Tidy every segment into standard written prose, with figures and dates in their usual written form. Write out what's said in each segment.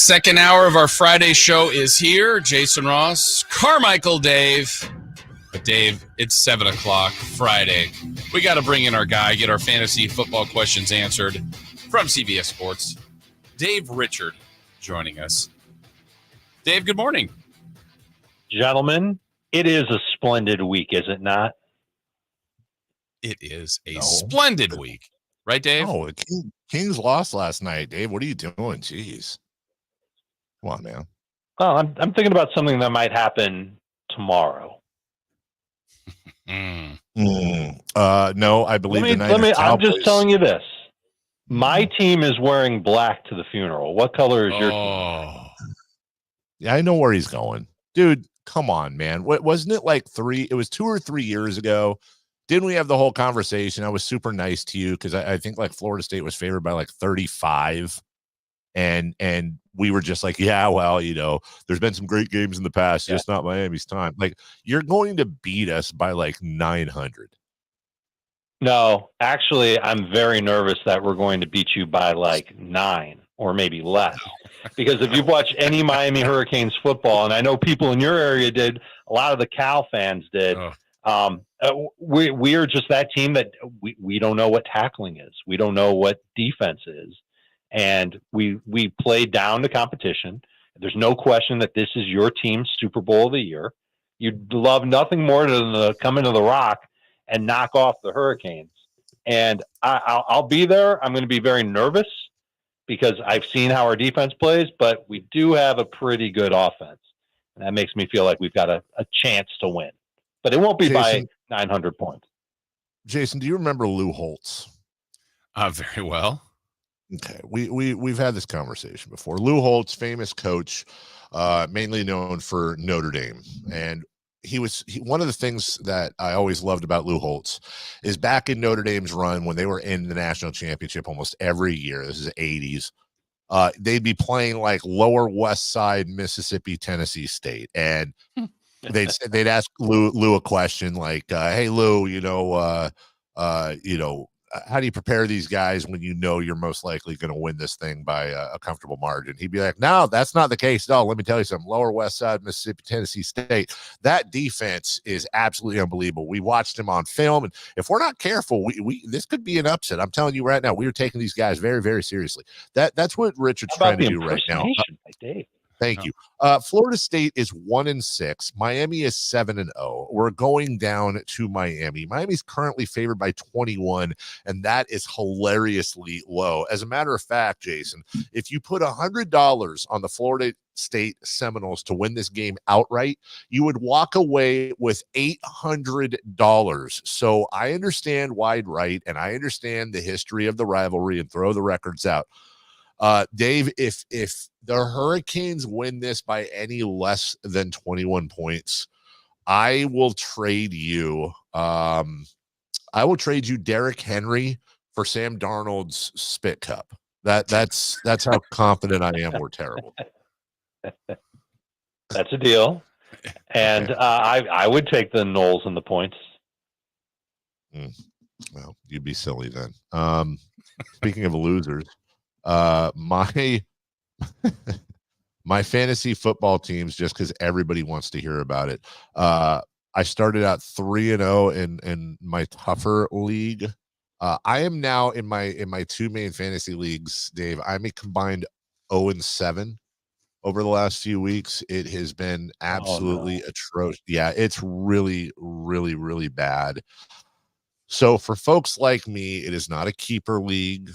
Second hour of our Friday show is here. Jason Ross, Carmichael Dave. But Dave, it's 7 o'clock Friday. We got to bring in our guy, get our fantasy football questions answered from CBS Sports. Dave Richard joining us. Dave, good morning. Gentlemen, it is a splendid week, is it not? It is a splendid week. Right, Dave? Oh, Kings lost last night, Dave. What are you doing? Jeez. Come on, man. Well, I'm thinking about something that might happen tomorrow. No, I believe I'm just telling you this. My team is wearing black to the funeral. What color is your team? Yeah, I know where he's going. Dude, come on, man. Wasn't it like 2 or 3 years ago? Didn't we have the whole conversation? I was super nice to you because I think like Florida State was favored by like 35. And we were just like, yeah, well, there's been some great games in the past, just not Miami's time. Like, you're going to beat us by like 900. No, actually, I'm very nervous that we're going to beat you by like 9 or maybe less. Because if you've watched any Miami Hurricanes football, and I know people in your area did, a lot of the Cal fans did, we are just that team that we don't know what tackling is. We don't know what defense is. And we play down the competition. There's no question that this is your team's Super Bowl of the year. You'd love nothing more than to come into the Rock and knock off the Hurricanes. And I'll be there. I'm going to be very nervous because I've seen how our defense plays, but we do have a pretty good offense. And that makes me feel like we've got a chance to win. But it won't be by 900 points. Jason, do you remember Lou Holtz? Very well. Okay, we've had this conversation before. Lou Holtz, famous coach, mainly known for Notre Dame, and one of the things that I always loved about Lou Holtz is back in Notre Dame's run when they were in the national championship almost every year. This is the 80s. They'd be playing like Lower West Side, Mississippi, Tennessee State, and they'd ask Lou a question like, "Hey Lou, how do you prepare these guys when you're most likely going to win this thing by a comfortable margin?" He'd be like, "No, that's not the case at all. Let me tell you something. Lower West Side, Mississippi, Tennessee State, that defense is absolutely unbelievable. We watched him on film, and if we're not careful, this could be an upset. I'm telling you right now, we are taking these guys very, very seriously." That's what Richard's trying to do right now. Dave? Thank you. Florida State is 1-6. Miami is 7-0. We're going down to Miami. Miami's currently favored by 21, and that is hilariously low. As a matter of fact, Jason, if you put $100 on the Florida State Seminoles to win this game outright, you would walk away with $800. So I understand wide right, and I understand the history of the rivalry and throw the records out. Dave, if the Hurricanes win this by any less than 21 points, I will trade you. Derrick Henry for Sam Darnold's spit cup. That's how confident I am. We're terrible. That's a deal, and I would take the Noles and the points. Well, you'd be silly then. Speaking of losers. My fantasy football teams, just because everybody wants to hear about it. I started out 3-0 in my tougher league. I am now in my two main fantasy leagues, Dave. I'm a combined 0-7 over the last few weeks. It has been absolutely atrocious. Yeah, it's really, really, really bad. So for folks like me, it is not a keeper league.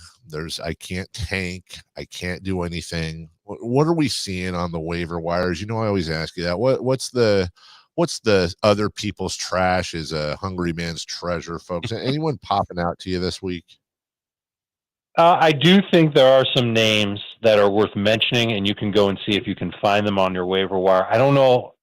I can't tank. I can't do anything. What are we seeing on the waiver wires? I always ask you that. What's the other people's trash is a hungry man's treasure, folks? Anyone popping out to you this week? I do think there are some names that are worth mentioning, and you can go and see if you can find them on your waiver wire. I don't know.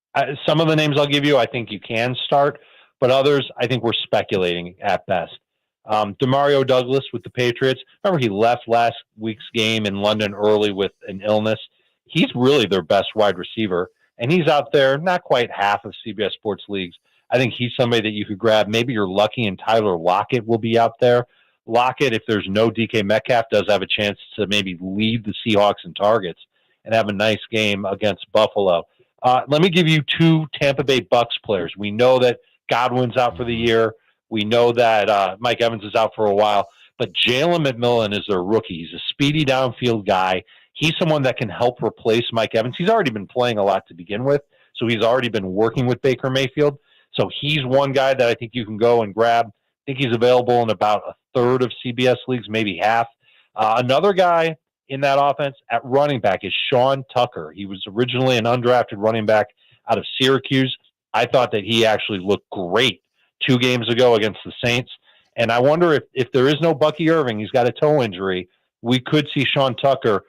Some of the names I'll give you, I think you can start. But others, I think we're speculating at best. Demario Douglas with the Patriots. Remember, he left last week's game in London early with an illness. He's really their best wide receiver, and he's out there, not quite half of CBS Sports leagues. I think he's somebody that you could grab. Maybe you're lucky and Tyler Lockett will be out there. Lockett, if there's no DK Metcalf, does have a chance to maybe lead the Seahawks in targets. and have a nice game against Buffalo. Let me give you two Tampa Bay Bucks players. We know that Godwin's out for the year. We know that Mike Evans is out for a while. But Jalen McMillan is their rookie. He's a speedy downfield guy. He's someone that can help replace Mike Evans. He's already been playing a lot to begin with, so he's already been working with Baker Mayfield. So he's one guy that I think you can go and grab. I think he's available in about a third of CBS leagues, maybe half. Another guy in that offense at running back is Sean Tucker. He was originally an undrafted running back out of Syracuse. I thought that he actually looked great 2 games ago against the Saints. And I wonder if there is no Bucky Irving, he's got a toe injury, we could see Sean Tucker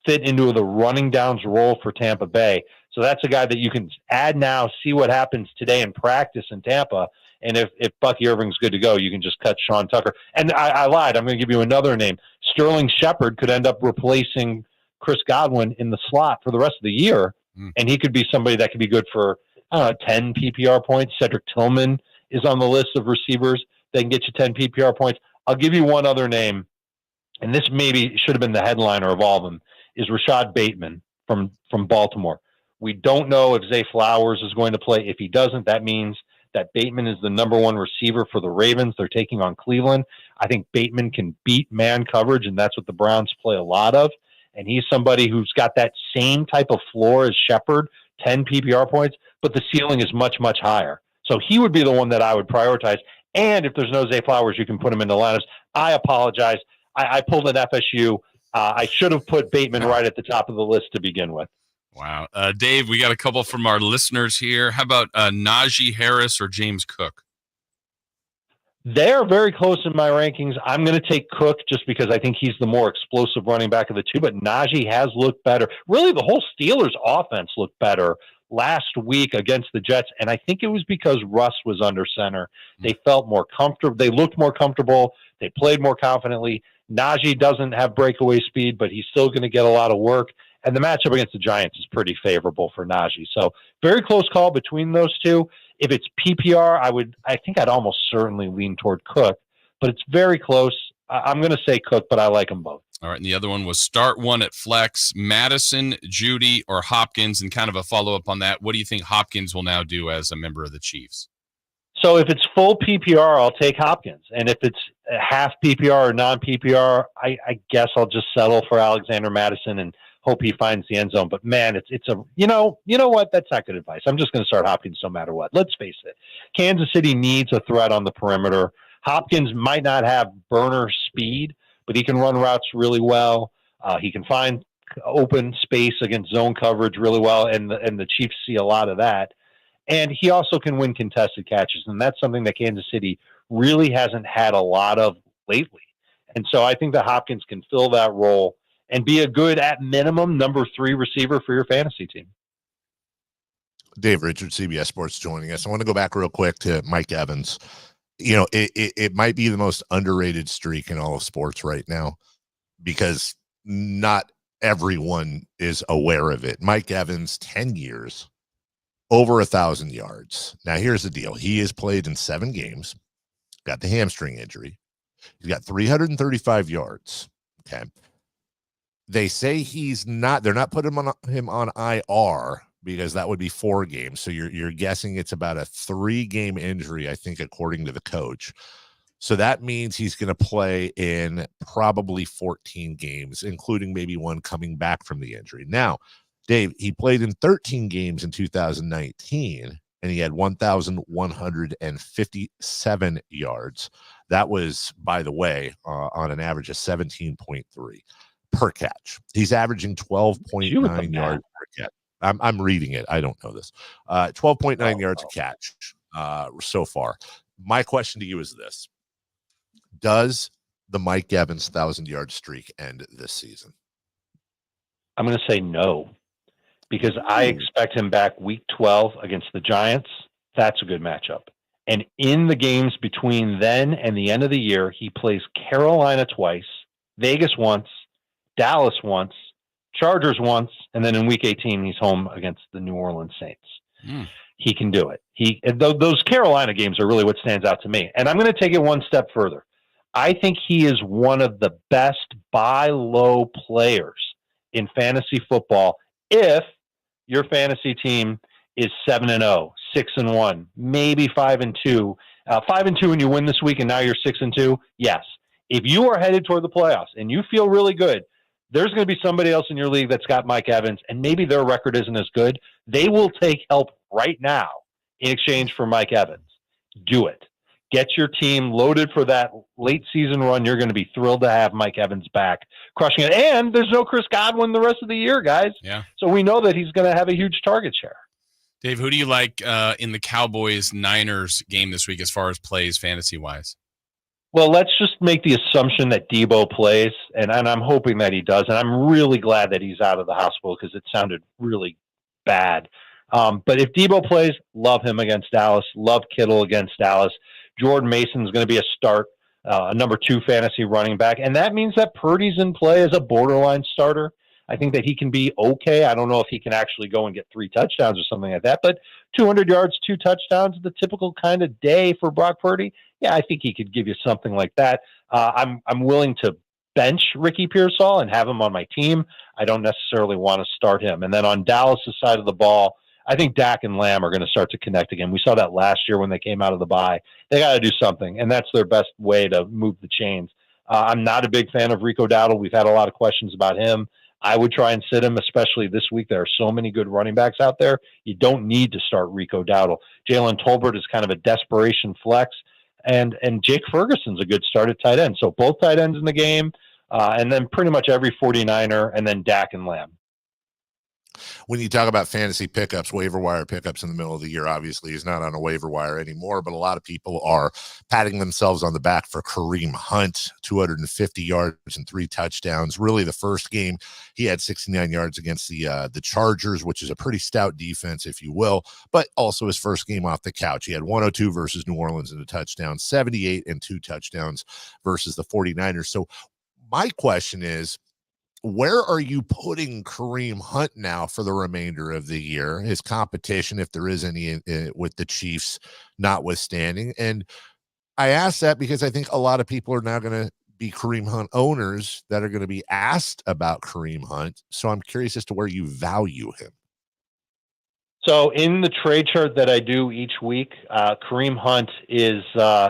fit into the running downs role for Tampa Bay. So that's a guy that you can add now, see what happens today in practice in Tampa. And if Bucky Irving's good to go, you can just cut Sean Tucker. And I lied. I'm going to give you another name. Sterling Shepard could end up replacing Chris Godwin in the slot for the rest of the year. And he could be somebody that could be good for, 10 PPR points. Cedric Tillman is on the list of receivers that can get you 10 PPR points. I'll give you one other name, and this maybe should have been the headliner of all of them, is Rashad Bateman from Baltimore. We don't know if Zay Flowers is going to play. If he doesn't, that means that Bateman is the number 1 receiver for the Ravens. They're taking on Cleveland. I think Bateman can beat man coverage, and that's what the Browns play a lot of. And he's somebody who's got that same type of floor as Shepard, 10 PPR points, but the ceiling is much, much higher. So he would be the one that I would prioritize. And if there's no Zay Flowers, you can put him in the lineups. I apologize. I pulled an FSU. I should have put Bateman right at the top of the list to begin with. Wow. Dave, we got a couple from our listeners here. How about Najee Harris or James Cook? They're very close in my rankings. I'm going to take Cook just because I think he's the more explosive running back of the two, but Najee has looked better. Really, the whole Steelers offense looked better last week against the Jets, and I think it was because Russ was under center. They felt more comfortable. They looked more comfortable. They played more confidently. Najee doesn't have breakaway speed, but he's still going to get a lot of work. And the matchup against the Giants is pretty favorable for Najee. So very close call between those two. If it's PPR, I think I'd almost certainly lean toward Cook, but it's very close. I'm going to say Cook, but I like them both. All right, and the other one was start one at flex, Madison, Judy, or Hopkins, and kind of a follow-up on that. What do you think Hopkins will now do as a member of the Chiefs? So if it's full PPR, I'll take Hopkins. And if it's half PPR or non-PPR, I guess I'll just settle for Alexander Madison and hope he finds the end zone. But man, it's a, you know what? That's not good advice. I'm just going to start Hopkins no matter what. Let's face it. Kansas City needs a threat on the perimeter. Hopkins might not have burner speed, but he can run routes really well. He can find open space against zone coverage really well. And the Chiefs see a lot of that. And he also can win contested catches. And that's something that Kansas City really hasn't had a lot of lately. And so I think that Hopkins can fill that role and be a good, at minimum, number 3 receiver for your fantasy team. Dave Richards, CBS Sports, joining us. I want to go back real quick to Mike Evans. You know, it might be the most underrated streak in all of sports right now because not everyone is aware of it. Mike Evans, 10 years, over 1,000 yards. Now, here's the deal. He has played in 7 games, got the hamstring injury. He's got 335 yards. Okay. They say they're not putting him on IR because that would be 4 games. So you're guessing it's about a 3-game injury, I think, according to the coach. So that means he's going to play in probably 14 games, including maybe one coming back from the injury. Now, Dave, he played in 13 games in 2019, and he had 1,157 yards. That was, by the way, on an average of 17.3 per catch. He's averaging 12.9 yards per catch. I'm reading it. I don't know this. 12.9 yards a catch so far. My question to you is this. Does the Mike Evans 1,000-yard streak end this season? I'm going to say no, because I expect him back week 12 against the Giants. That's a good matchup. And in the games between then and the end of the year, he plays Carolina twice, Vegas once, Dallas once, Chargers once, and then in week 18, he's home against the New Orleans Saints. He can do it. Those Carolina games are really what stands out to me. And I'm going to take it one step further. I think he is one of the best buy low players in fantasy football if your fantasy team is 7-0, 6-1, maybe 5-2, 5-2 and you win this week and now you're 6-2, yes. If you are headed toward the playoffs and you feel really good, there's going to be somebody else in your league that's got Mike Evans, and maybe their record isn't as good. They will take help right now in exchange for Mike Evans. Do it. Get your team loaded for that late season run. You're going to be thrilled to have Mike Evans back crushing it. And there's no Chris Godwin the rest of the year, guys. Yeah. So we know that he's going to have a huge target share. Dave, who do you like in the Cowboys-Niners game this week as far as plays fantasy-wise? Well, let's just make the assumption that Deebo plays, and I'm hoping that he does. And I'm really glad that he's out of the hospital because it sounded really bad. But if Deebo plays, love him against Dallas. Love Kittle against Dallas. Jordan Mason's going to be a start, a number 2 fantasy running back. And that means that Purdy's in play as a borderline starter. I think that he can be okay. I don't know if he can actually go and get 3 touchdowns or something like that, but 200 yards, 2 touchdowns, the typical kind of day for Brock Purdy. Yeah, I think he could give you something like that. I'm willing to bench Ricky Pearsall and have him on my team. I don't necessarily want to start him. And then on Dallas' side of the ball, I think Dak and Lamb are going to start to connect again. We saw that last year when they came out of the bye. They got to do something, and that's their best way to move the chains. I'm not a big fan of Rico Dowdle. We've had a lot of questions about him. I would try and sit him, especially this week. There are so many good running backs out there. You don't need to start Rico Dowdle. Jalen Tolbert is kind of a desperation flex, and Jake Ferguson's a good start at tight end. So both tight ends in the game, and then pretty much every 49er, and then Dak and Lamb. When you talk about fantasy pickups, waiver wire pickups in the middle of the year, obviously he's not on a waiver wire anymore, but a lot of people are patting themselves on the back for Kareem Hunt, 250 yards and 3 touchdowns. Really the first game he had 69 yards against the Chargers, which is a pretty stout defense, if you will, but also his first game off the couch. He had 102 versus New Orleans and a touchdown, 78 and 2 touchdowns versus the 49ers. So my question is, where are you putting Kareem Hunt now for the remainder of the year? His competition, if there is any, with the Chiefs notwithstanding. And I ask that because I think a lot of people are now going to be Kareem Hunt owners that are going to be asked about Kareem Hunt. So I'm curious as to where you value him. So in the trade chart that I do each week, Kareem Hunt is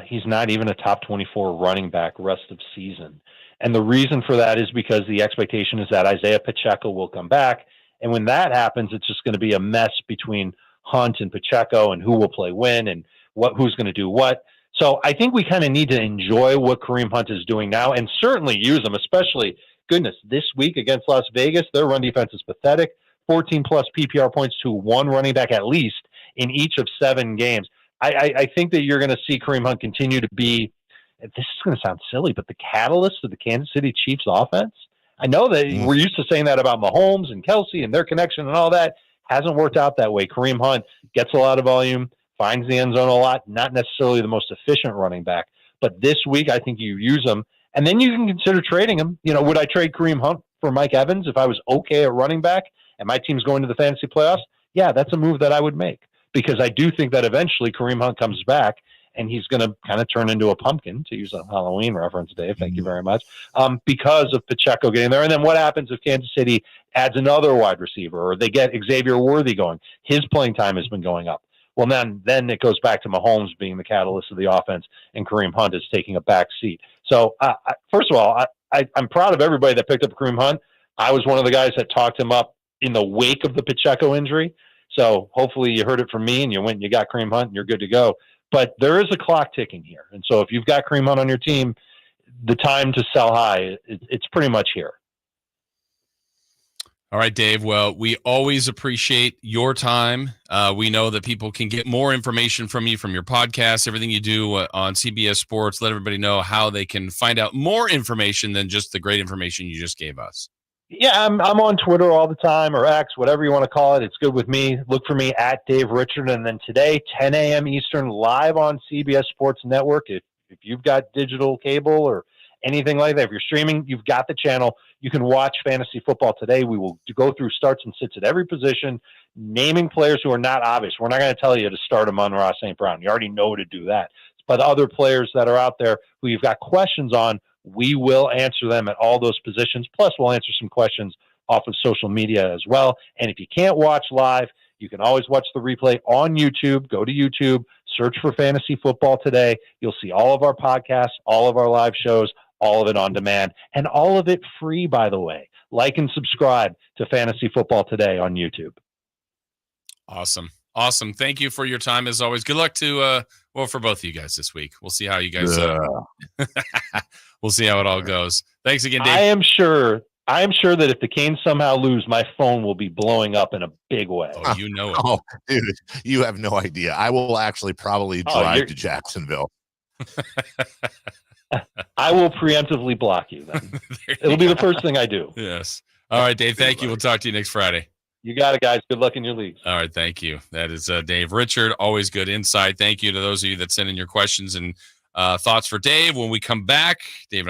he's not even a top 24 running back rest of season. And the reason for that is because the expectation is that Isaiah Pacheco will come back. And when that happens, it's just going to be a mess between Hunt and Pacheco and who will play when and who's going to do what. So I think we kind of need to enjoy what Kareem Hunt is doing now and certainly use him, especially, goodness, this week against Las Vegas. Their run defense is pathetic. 14-plus PPR points to one running back at least in each of 7 games. I think that you're going to see Kareem Hunt continue to be, this is going to sound silly, but the catalyst of the Kansas City Chiefs offense. I know that we're used to saying that about Mahomes and Kelsey and their connection and all that. Hasn't worked out that way. Kareem Hunt gets a lot of volume, finds the end zone a lot, not necessarily the most efficient running back. But this week, I think you use him, and then you can consider trading him. You know, would I trade Kareem Hunt for Mike Evans if I was okay at running back and my team's going to the fantasy playoffs? Yeah, that's a move that I would make because I do think that eventually Kareem Hunt comes back and he's going to kind of turn into a pumpkin, to use a Halloween reference, Dave. Thank you very much. Because of Pacheco getting there. And then what happens if Kansas City adds another wide receiver or they get Xavier Worthy going? His playing time has been going up. Well, then it goes back to Mahomes being the catalyst of the offense and Kareem Hunt is taking a back seat. So, first of all, I'm proud of everybody that picked up Kareem Hunt. I was one of the guys that talked him up in the wake of the Pacheco injury. So hopefully you heard it from me and you went and you got Kareem Hunt and you're good to go. But there is a clock ticking here. And so if you've got Kareem Hunt on your team, the time to sell high, it's pretty much here. All right, Dave. Well, we always appreciate your time. We know that people can get more information from you, from your podcast, everything you do on CBS Sports. Let everybody know how they can find out more information than just the great information you just gave us. Yeah, I'm on Twitter all the time, or X, whatever you want to call it. It's good with me. Look for me at Dave Richard. And then today, 10 a.m. Eastern, live on CBS Sports Network. If you've got digital cable or anything like that, if you're streaming, you've got the channel. You can watch Fantasy Football Today. We will go through starts and sits at every position, naming players who are not obvious. We're not going to tell you to start Amon-Ra St. Brown. You already know to do that. But other players that are out there who you've got questions on, we will answer them at all those positions. Plus, we'll answer some questions off of social media as well. And if you can't watch live, you can always watch the replay on YouTube. Go to YouTube, search for Fantasy Football Today. You'll see all of our podcasts, all of our live shows, all of it on demand, and all of it free, by the way. Like and subscribe to Fantasy Football Today on YouTube. Awesome. Thank you for your time as always. Good luck to for both of you guys this week. We'll see how you guys we'll see how it all goes. Thanks again, Dave. I am sure that if the Canes somehow lose, my phone will be blowing up in a big way. Oh, you know it. Oh, dude, you have no idea. I will actually probably drive to Jacksonville. I will preemptively block you then. It'll be the first thing I do. Yes. All right, Dave. Thank you. We'll talk to you next Friday. You got it, guys. Good luck in your leagues. All right. Thank you. That is Dave Richard. Always good insight. Thank you to those of you that sent in your questions and thoughts for Dave. When we come back, Dave and I